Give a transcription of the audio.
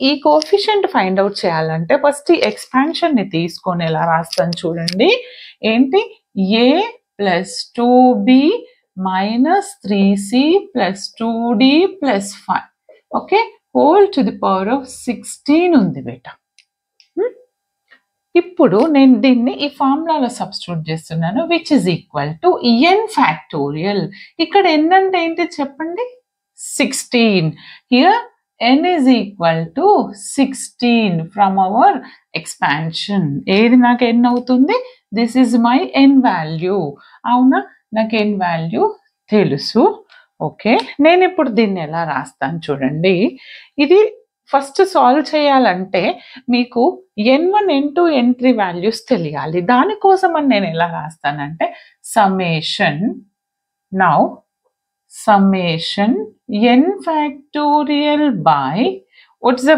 ఈ coefficient find out చేయాలంటే first ఈ ఎక్స్పాన్షన్ ని తీసుకొని ఎలా రాస్తాను చూడండి. ఏంటి a + 2b - 3c + 2d + 5 okay whole to the power of 16 ఉంది బేట. ఇప్పుడు నేను దీన్ని ఈ ఫార్ములాలో సబ్స్టిట్యూట్ చేస్తున్నాను which is equal to n factorial. ఇక్కడ n అంటే ఏంటి చెప్పండి 16. Here n is equal to 16 from our expansion. ఏది నాకు n అవుతుంది? This is my n value. అవునా, నాకు n వాల్యూ తెలుసు. ఓకే, నేను ఇప్పుడు దీన్ని ఎలా రాస్తాను చూడండి. ఇది ఫస్ట్ సాల్వ్ చేయాలంటే మీకు n1 n2 n3 వాల్యూస్ తెలియాలి. దానికోసం అని నేను ఎలా రాస్తానంటే summation now summation n factorial by what's the